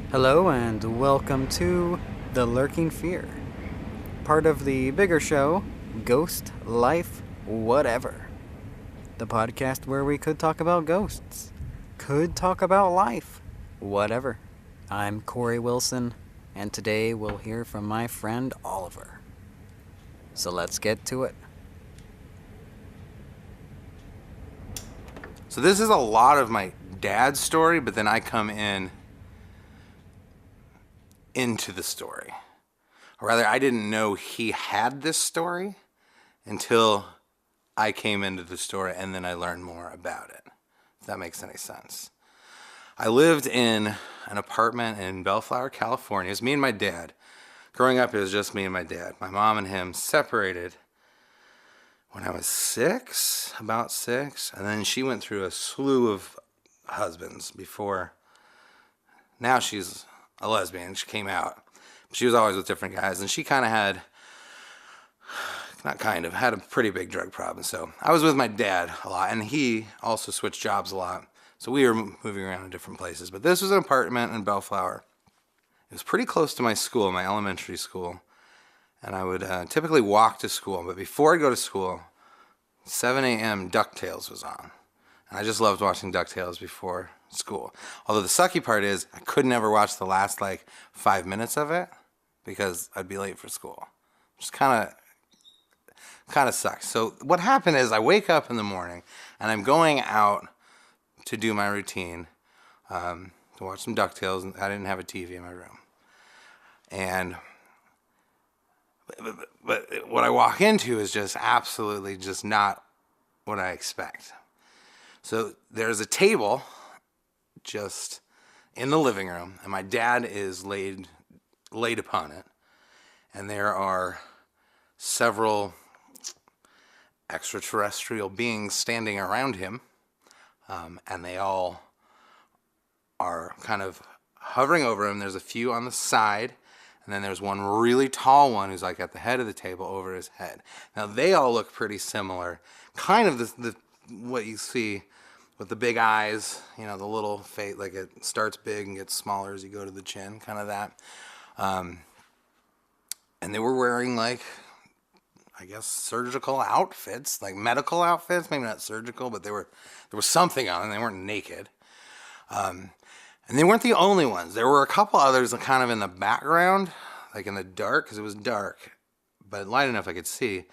Hello and welcome to The Lurking Fear, part of the bigger show, Ghost Life Whatever. The podcast where we could talk about ghosts, could talk about life, whatever. I'm Corey Wilson, and today we'll hear from my friend Oliver. So let's get to it. So this is a lot of my dad's story, but then I come into the story. Or rather, I didn't know he had this story until I came into the story, and then I learned more about it, if that makes any sense. I lived in an apartment in Bellflower, California. It was me and my dad. Growing up, it was just me and my dad. My mom and him separated when I was about six, and then she went through a slew of husbands before. Now she's a lesbian. She came out. She was always with different guys, and she had a pretty big drug problem. So I was with my dad a lot, and he also switched jobs a lot. So we were moving around in different places. But this was an apartment in Bellflower. It was pretty close to my school, my elementary school. And I would typically walk to school. But before I go to school, 7 a.m. DuckTales was on. And I just loved watching DuckTales before school. Although the sucky part is I could never watch the last 5 minutes of it because I'd be late for school. Just kind of sucks. So what happened is I wake up in the morning and I'm going out to do my routine, to watch some DuckTales. And I didn't have a TV in my room. But what I walk into is just absolutely just not what I expect. So there's a table just in the living room, and my dad is laid upon it, and there are several extraterrestrial beings standing around him, and they all are kind of hovering over him. There's a few on the side, and then there's one really tall one who's at the head of the table over his head. Now they all look pretty similar, kind of the what you see with the big eyes, the little face, it starts big and gets smaller as you go to the chin, kind of that. And they were wearing I guess surgical outfits, medical outfits, maybe not surgical, but there was something on them. They weren't naked. And they weren't the only ones. There were a couple others kind of in the background, in the dark, because it was dark, but light enough I could see.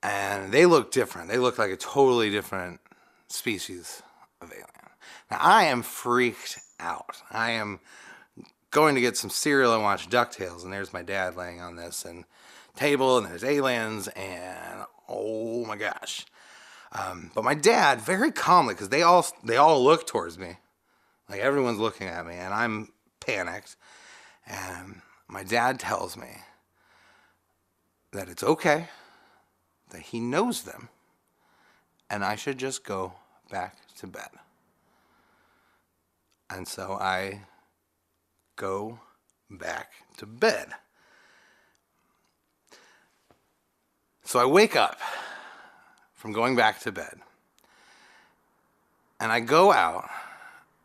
And they looked different. They looked like a totally different species of alien. Now, I am freaked out. I am going to get some cereal and watch DuckTales, and there's my dad laying on this table, and there's aliens, and oh my gosh. But my dad, very calmly, because they all look towards me. Everyone's looking at me, and I'm panicked. And my dad tells me that it's okay, that he knows them, and I should just go back to bed. And so I go back to bed. So I wake up from going back to bed, and I go out,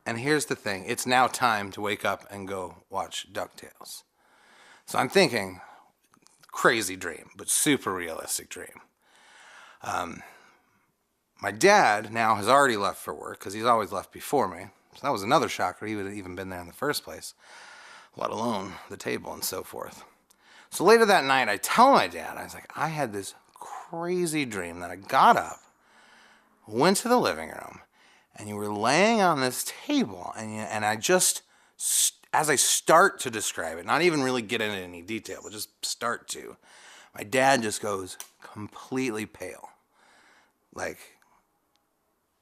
and here's the thing. It's now time to wake up and go watch DuckTales. So I'm thinking, crazy dream, but super realistic dream. My dad now has already left for work because he's always left before me. So that was another shocker. He would have even been there in the first place, let alone the table and so forth. So later that night, I tell my dad, I was I had this crazy dream that I got up, went to the living room, and you were laying on this table, and I just, as I start to describe it, not even really get into any detail, but just start to, my dad just goes completely pale,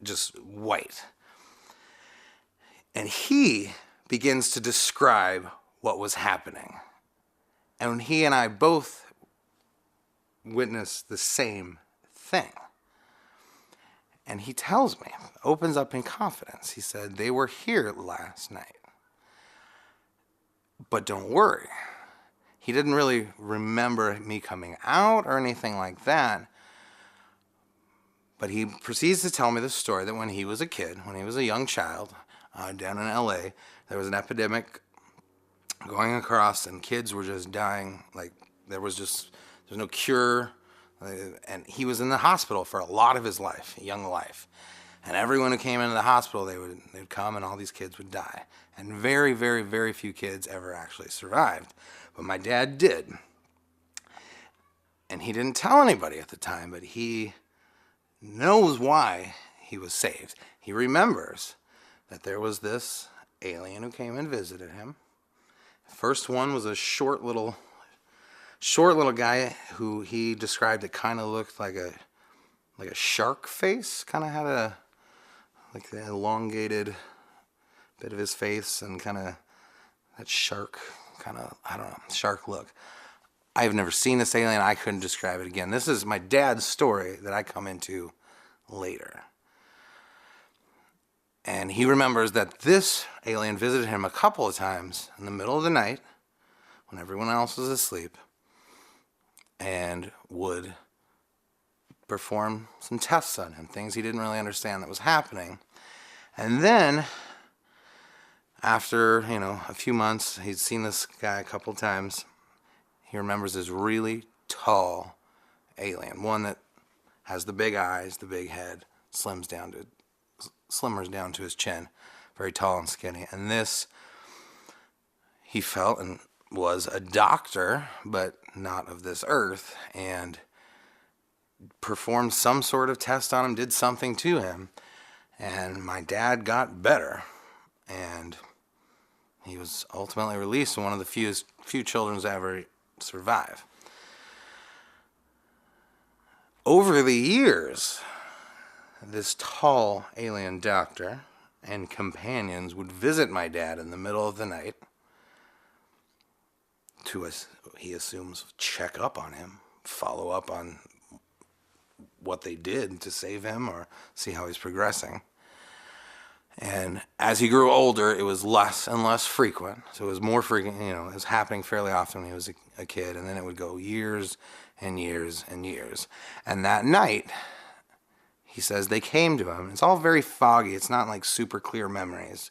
just white. And he begins to describe what was happening. And he and I both witnessed the same thing. And he tells me, opens up in confidence. He said, they were here last night. But don't worry. He didn't really remember me coming out or anything like that. But he proceeds to tell me the story that when he was a kid, when he was a young child, down in LA, there was an epidemic going across, and kids were just dying. Like, there's no cure. And he was in the hospital for a lot of his life, young life. And everyone who came into the hospital, they'd come, and all these kids would die. And very, very, very few kids ever actually survived. But my dad did. And he didn't tell anybody at the time, but he knows why he was saved. He remembers that there was this alien who came and visited him. First one was a short little guy who he described it kind of looked like a shark face. Kind of had the elongated bit of his face and kind of that shark shark look. I've never seen this alien. I couldn't describe it again. This is my dad's story that I come into later. And he remembers that this alien visited him a couple of times in the middle of the night when everyone else was asleep, and would perform some tests on him, things he didn't really understand that was happening. And then, after, a few months, he'd seen this guy a couple times. He remembers this really tall alien, one that has the big eyes, the big head, slimmers down to his chin, very tall and skinny. And this, he felt and was a doctor, but not of this earth, and performed some sort of test on him, did something to him, and my dad got better, and he was ultimately released, and one of the few children to ever survive. Over the years, this tall alien doctor and companions would visit my dad in the middle of the night to, he assumes, check up on him, follow up on what they did to save him or see how he's progressing. And as he grew older, it was less and less frequent. So it was more frequent, it was happening fairly often when he was a kid, and then it would go years and years and years. And that night, he says they came to him. It's all very foggy. It's not like super clear memories.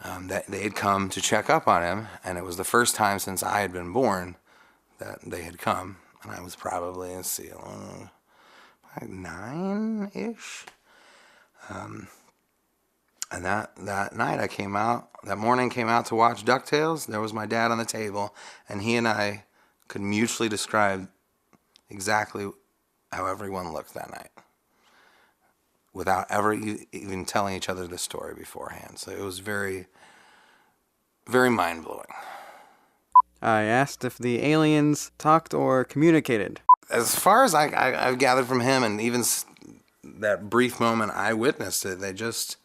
That they had come to check up on him, and it was the first time since I had been born that they had come. And I was probably, like 9-ish. And that night that morning came out to watch DuckTales. There was my dad on the table, and he and I could mutually describe exactly how everyone looked that night, without ever even telling each other the story beforehand. So it was very, very mind-blowing. I asked if the aliens talked or communicated. As far as I've gathered from him, and even that brief moment I witnessed it, they're just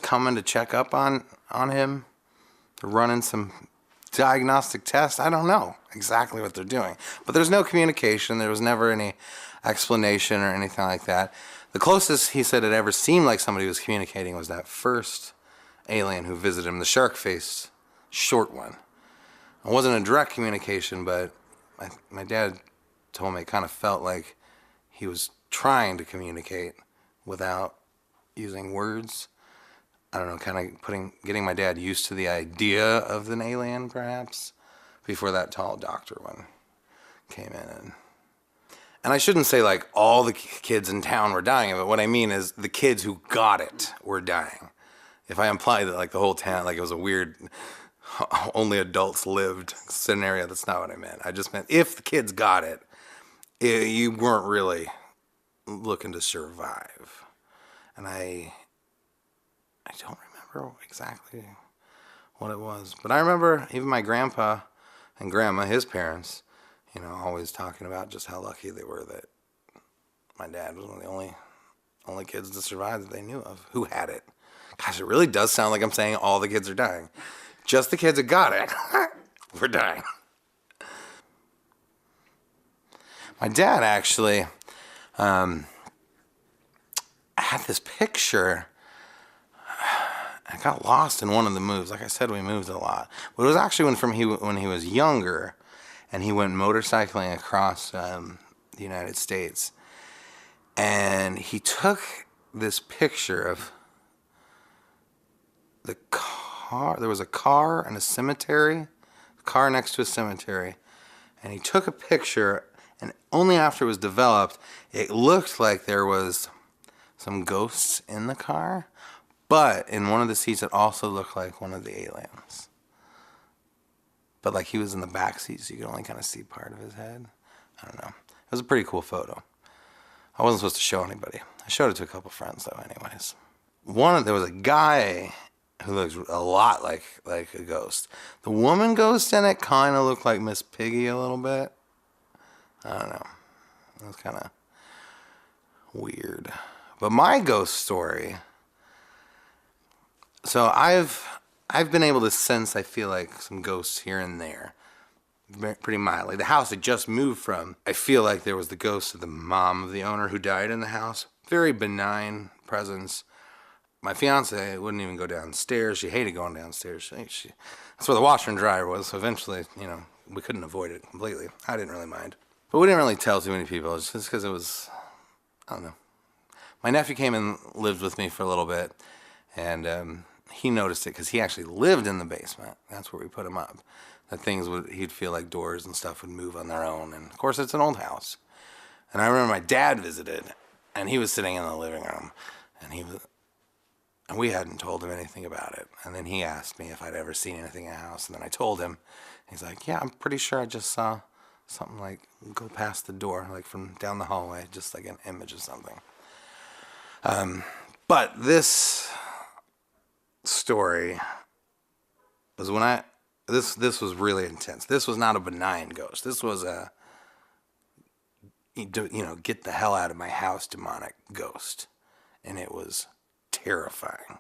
coming to check up on him. They're running some diagnostic tests. I don't know exactly what they're doing, but there's no communication. There was never any explanation or anything like that. The closest he said it ever seemed like somebody was communicating was that first alien who visited him, the shark-faced short one. It wasn't a direct communication, but my dad told me it kind of felt like he was trying to communicate without using words. I don't know, kind of getting my dad used to the idea of an alien, perhaps, before that tall doctor one came in. And I shouldn't say like all the kids in town were dying of it. What I mean is the kids who got it were dying. If I imply that like the whole town, like it was a weird only adults lived scenario, that's not what I meant. I just meant if the kids got it, you weren't really looking to survive. And I don't remember exactly what it was. But I remember even my grandpa and grandma, his parents, always talking about just how lucky they were that my dad was one of the only kids to survive that they knew of who had it. Gosh, it really does sound like I'm saying all the kids are dying. Just the kids that got it were dying. My dad actually had this picture. I got lost in one of the moves. Like I said, we moved a lot. But it was actually when he was younger, and he went motorcycling across the United States. And he took this picture of there was a car and a cemetery, a car next to a cemetery, and he took a picture, and only after it was developed, it looked like there was some ghosts in the car, but in one of the seats it also looked like one of the aliens. But like he was in the back seat, so you could only kind of see part of his head. I don't know. It was a pretty cool photo. I wasn't supposed to show anybody. I showed it to a couple friends though anyways. There was a guy who looks a lot like a ghost. The woman ghost in it kind of looked like Miss Piggy a little bit. I don't know. It was kind of weird. But my ghost story. So I've been able to sense, I feel like, some ghosts here and there. Pretty mildly. The house I just moved from, I feel like there was the ghost of the mom of the owner who died in the house. Very benign presence. My fiance wouldn't even go downstairs. She hated going downstairs. That's where the washer and dryer was. So eventually, we couldn't avoid it completely. I didn't really mind. But we didn't really tell too many people. It's just because it was, I don't know. My nephew came and lived with me for a little bit. And he noticed it because he actually lived in the basement. That's where we put him up. That he'd feel like doors and stuff would move on their own. And of course, it's an old house. And I remember my dad visited, and he was sitting in the living room, and we hadn't told him anything about it. And then he asked me if I'd ever seen anything in the house, and then I told him. He's like, yeah, I'm pretty sure I just saw something like go past the door, like from down the hallway, just like an image of something. But this story was when this was really intense. This was not a benign ghost. This was get the hell out of my house demonic ghost. And it was terrifying.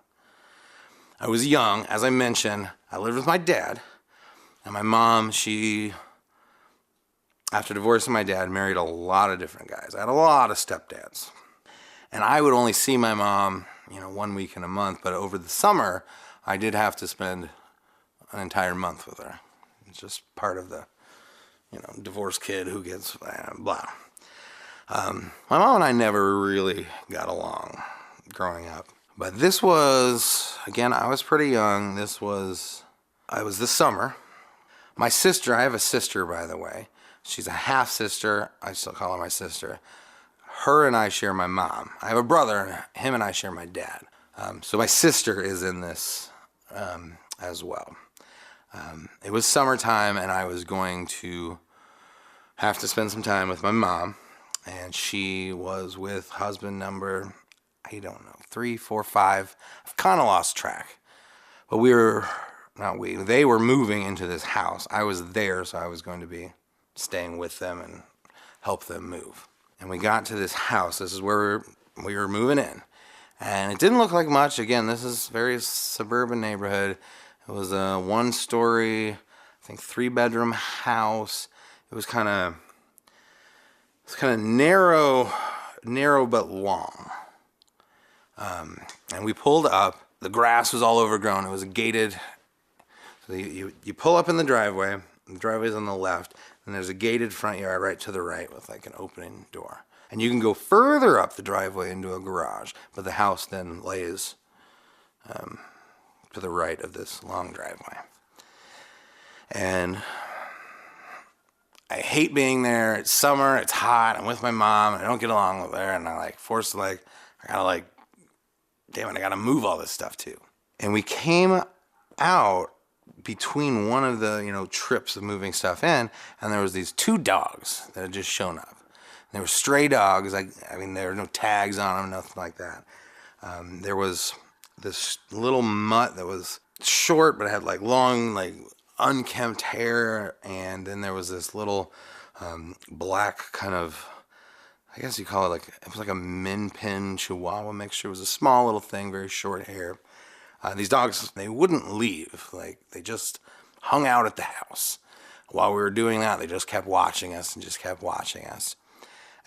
I was young, as I mentioned. I lived with my dad. And my mom, after divorcing my dad, married a lot of different guys. I had a lot of stepdads. And I would only see my mom, 1 week in a month. But over the summer, I did have to spend an entire month with her. It's just part of the, divorced kid who gets blah. My mom and I never really got along growing up. But this was, again, I was pretty young. I was this summer. My sister, I have a sister, by the way. She's a half sister. I still call her my sister. Her and I share my mom. I have a brother. Him and I share my dad. So my sister is in this as well. It was summertime, and I was going to have to spend some time with my mom. And she was with husband number, 3, 4, 5. I've kind of lost track. But they were moving into this house. I was there, so I was going to be staying with them and help them move. And we got to this house. This is where we were moving in. And it didn't look like much. Again, this is a very suburban neighborhood. It was a 1-story, 3-bedroom house. It was kind of narrow but long. And we pulled up. The grass was all overgrown. It was gated. So you pull up in the driveway. The driveway's on the left. And there's a gated front yard right to the right with like an opening door. And you can go further up the driveway into a garage. But the house then lays to the right of this long driveway. And I hate being there. It's summer. It's hot. I'm with my mom. And I don't get along with her. And I gotta move all this stuff too. And we came out between one of the, trips of moving stuff in, and there was these 2 dogs that had just shown up. And they were stray dogs. There were no tags on them, nothing like that. There was this little mutt that was short, but had long, unkempt hair. And then there was this little black kind of, I guess you call it it was like a min pin chihuahua mixture. It was a small little thing, very short hair. These dogs, they wouldn't leave. They just hung out at the house. While we were doing that, they just kept watching us.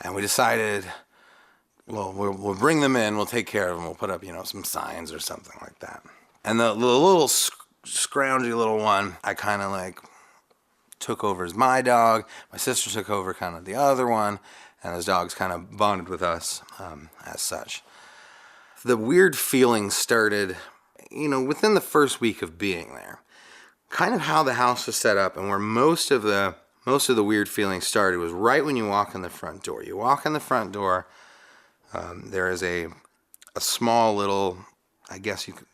And we decided, well, we'll bring them in. We'll take care of them. We'll put up, some signs or something like that. And the little scroungy little one, I kind of took over as my dog. My sister took over kind of the other one. And those dogs kind of bonded with us as such. The weird feeling started within the first week of being there, kind of how the house was set up and where most of the weird feelings started was right when you walk in the front door. You walk in the front door, there is a small little, I guess you could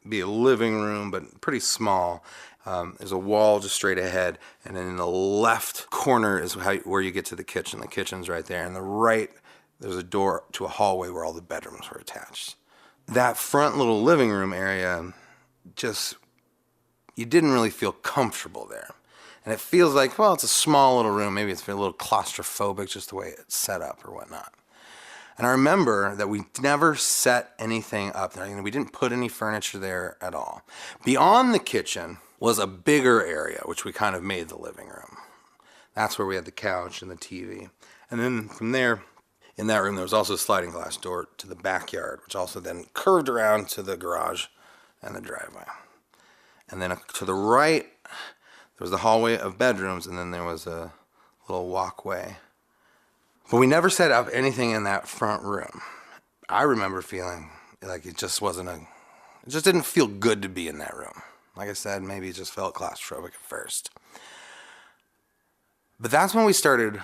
be a living room, but pretty small. There's a wall just straight ahead, and then in the left corner is where you get to the kitchen. The kitchen's right there, and the right, there's a door to a hallway where all the bedrooms were attached. That front little living room area, you didn't really feel comfortable there. And it feels like, well, it's a small little room. Maybe it's a little claustrophobic just the way it's set up or whatnot. And I remember that we never set anything up there. We didn't put any furniture there at all. Beyond the kitchen was a bigger area, which we kind of made the living room. That's where we had the couch and the TV. And then from there, in that room, there was also a sliding glass door to the backyard, which also then curved around to the garage and the driveway. And then to the right, there was the hallway of bedrooms, and then there was a little walkway. But we never set up anything in that front room. I remember feeling like it just didn't feel good to be in that room. Like I said, maybe it just felt claustrophobic at first. But that's when we started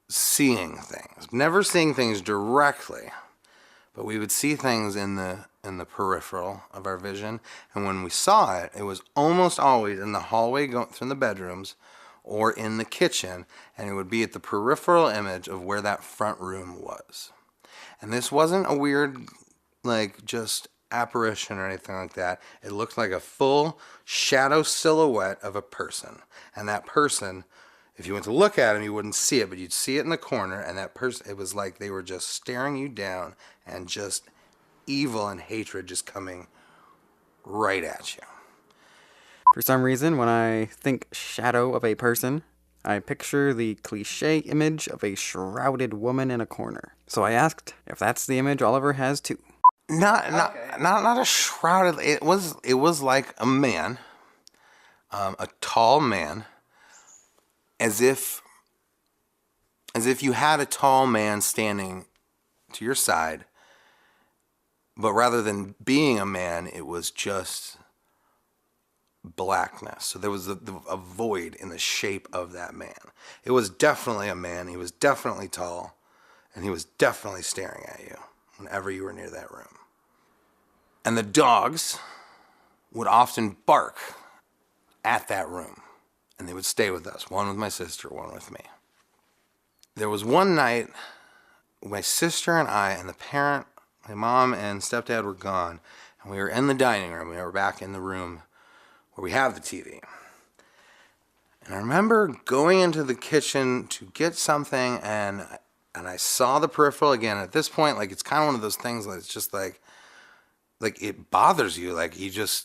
seeing things. Never seeing things directly, but we would see things in the peripheral of our vision. And when we saw it, it was almost always in the hallway going through the bedrooms or in the kitchen, and it would be at the peripheral image of where that front room was. And this wasn't a weird, just apparition or anything like that. It looked like a full shadow silhouette of a person. And that person, if you went to look at him, you wouldn't see it, but you'd see it in the corner, and that person, it was like they were just staring you down, and just evil and hatred just coming right at you. For some reason, when I think shadow of a person, I picture the cliche image of a shrouded woman in a corner. So I asked if that's the image Oliver has too. Not a shrouded. It was like a man, a tall man, as if you had a tall man standing to your side, but rather than being a man, it was just blackness. So there was a void in the shape of that man. It was definitely a man. He was definitely tall, and he was definitely staring at you whenever you were near that room. And the dogs would often bark at that room, and they would stay with us, one with my sister, one with me. There was one night, my sister and I and the parent, my mom and stepdad were gone, and we were in the dining room. We were back in the room where we have the TV. And I remember going into the kitchen to get something, and I saw the peripheral again. At this point, it's kind of one of those things that it's just like it bothers you.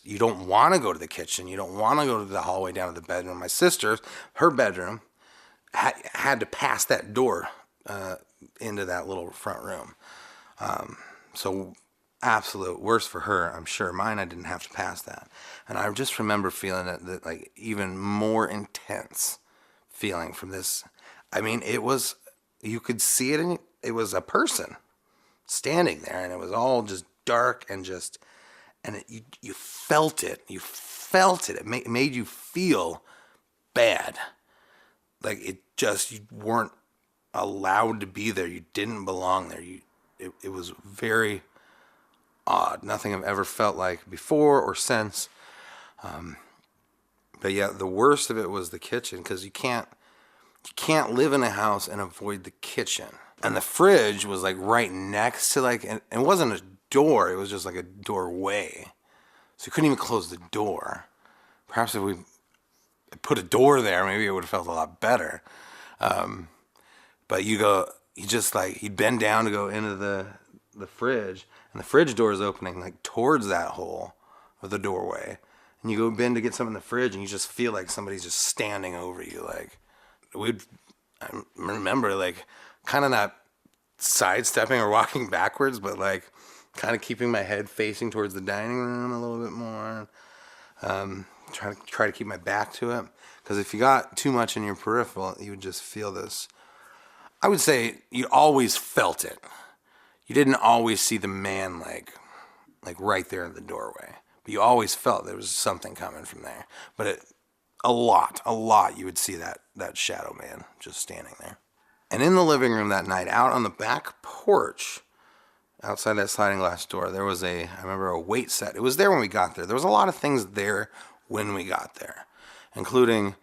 You don't want to go to the kitchen. You don't want to go to the hallway down to the bedroom. My sister's, her bedroom, had to pass that door into that little front room. So absolute worst for her, I'm sure. Mine, I didn't have to pass that. And I just remember feeling that even more intense feeling from this. I mean, you could see it, and it was a person standing there, and it was all just dark and you felt it. You felt it. It made you feel bad. You weren't allowed to be there. You didn't belong there. It was very odd. Nothing I've ever felt like before or since. But yeah, the worst of it was the kitchen, because you can't live in a house and avoid the kitchen. And the fridge was right next to and it wasn't a door. It was just a doorway. So you couldn't even close the door. Perhaps if we put a door there, maybe it would have felt a lot better. But you'd bend down to go into the fridge, and the fridge door is opening towards that hole of the doorway. And you go bend to get something in the fridge, and you just feel like somebody's just standing over you. I remember kind of not sidestepping or walking backwards, but kind of keeping my head facing towards the dining room a little bit more. Try to keep my back to it, because if you got too much in your peripheral, you would just feel this. I would say you always felt it. You didn't always see the man like right there in the doorway. But you always felt there was something coming from there. But a lot, you would see that shadow man just standing there. And in the living room that night, out on the back porch, outside that sliding glass door, there was I remember a weight set. It was there when we got there. There was a lot of things there when we got there, including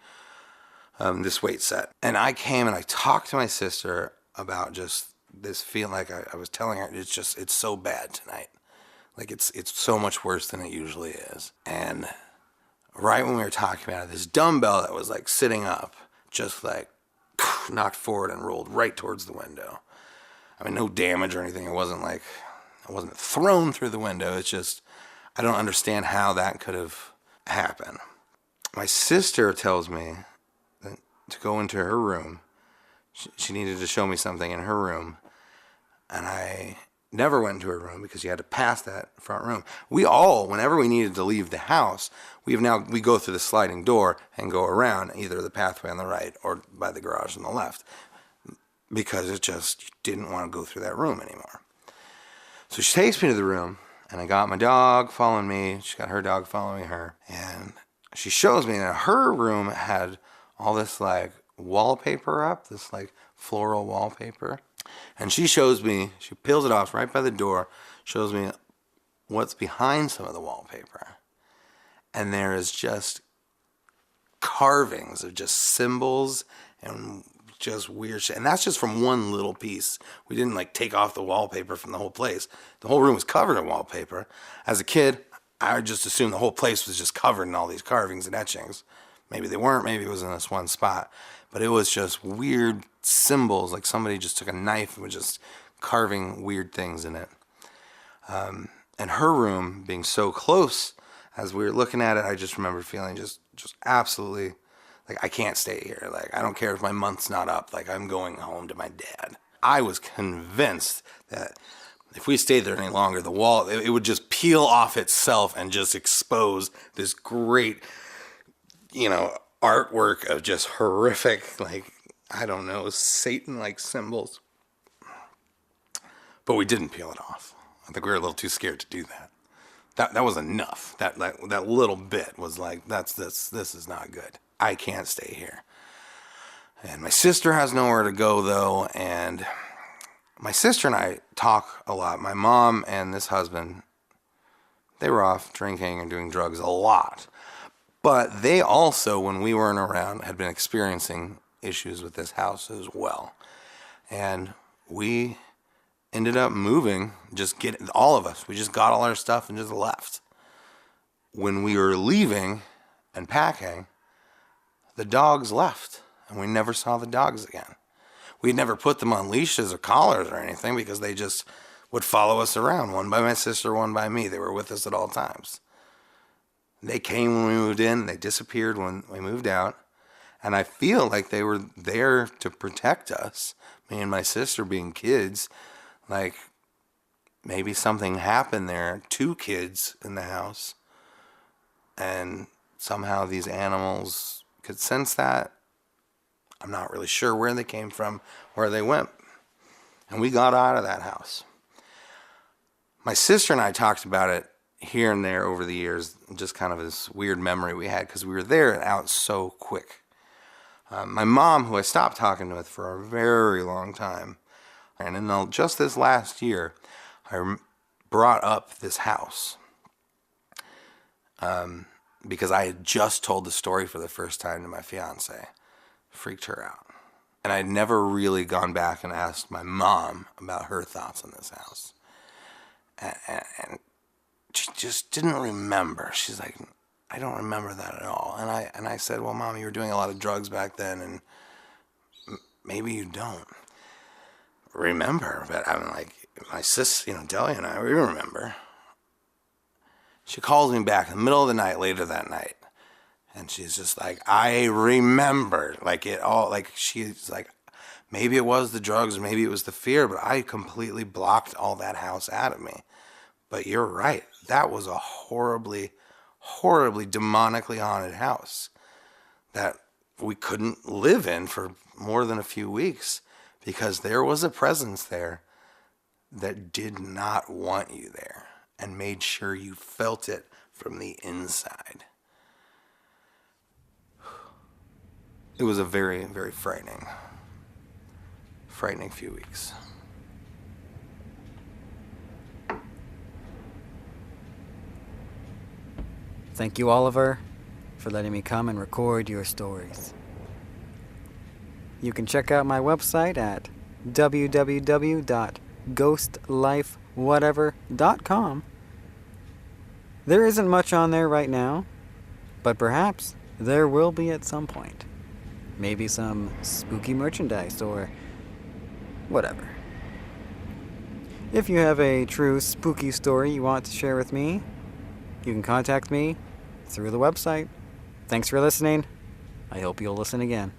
this weight set. And I came and I talked to my sister about just this feeling, like I was telling her, it's so bad tonight. Like it's so much worse than it usually is. And right when we were talking about it, this dumbbell that was like sitting up, just like knocked forward and rolled right towards the window. I mean, no damage or anything. It wasn't thrown through the window. It's just, I don't understand how that could have happened. My sister tells me that to go into her room. She needed to show me something in her room. And I never went into her room because you had to pass that front room. We all, whenever we needed to leave the house, we go through the sliding door and go around either the pathway on the right or by the garage on the left, because it just, you didn't want to go through that room anymore. So she takes me to the room, and I got my dog following me. She got her dog following her. And she shows me that her room had all this like wallpaper up, this like floral wallpaper. And she shows me, she peels it off right by the door, shows me what's behind some of the wallpaper. And there is just carvings of just symbols and just weird shit. And that's just from one little piece. We didn't like take off the wallpaper from the whole place. The whole room was covered in wallpaper. As a kid, I just assumed the whole place was just covered in all these carvings and etchings. Maybe they weren't, maybe it was in this one spot. But it was just weird symbols, like somebody just took a knife and was just carving weird things in it. And her room being so close, as we were looking at it, I just remember feeling just absolutely like, I can't stay here. Like, I don't care if my month's not up. Like, I'm going home to my dad. I was convinced that if we stayed there any longer, the wall, it would just peel off itself and just expose this great, artwork of just horrific, like, I don't know, Satan-like symbols. But we didn't peel it off. I think we were a little too scared to do that. That was enough. That little bit was like, this is not good. I can't stay here. And my sister has nowhere to go, though, and my sister and I talk a lot. My mom and this husband, they were off drinking and doing drugs a lot. But they also, when we weren't around, had been experiencing issues with this house as well. And we ended up moving, all of us. We just got all our stuff and just left. When we were leaving and packing, the dogs left, and we never saw the dogs again. We'd never put them on leashes or collars or anything because they just would follow us around, one by my sister, one by me. They were with us at all times. They came when we moved in, they disappeared when we moved out, and I feel like they were there to protect us, me and my sister being kids. Like, maybe something happened there, 2 kids in the house, and somehow these animals could sense that. I'm not really sure where they came from, where they went. And we got out of that house. My sister and I talked about it here and there over the years, just kind of this weird memory we had because we were there and out so quick. My mom, who I stopped talking with for a very long time, and in just this last year, I brought up this house because I had just told the story for the first time to my fiance. Freaked her out. And I'd never really gone back and asked my mom about her thoughts on this house. And she just didn't remember. She's like, I don't remember that at all. And I said, well, Mom, you were doing a lot of drugs back then, and maybe you don't remember. But I'm like, my sis, Delia and I, we remember. She calls me back in the middle of the night, later that night. And she's just like, I remember, like it all, like she's like, maybe it was the drugs, maybe it was the fear, but I completely blocked all that house out of me. But you're right. That was a horribly, horribly demonically haunted house that we couldn't live in for more than a few weeks because there was a presence there that did not want you there. and made sure you felt it from the inside. It was a very, very frightening few weeks. Thank you, Oliver, for letting me come and record your stories. You can check out my website at www.ghostlifewhatever.com. There isn't much on there right now, but perhaps there will be at some point. Maybe some spooky merchandise or whatever. If you have a true spooky story you want to share with me, you can contact me through the website. Thanks for listening. I hope you'll listen again.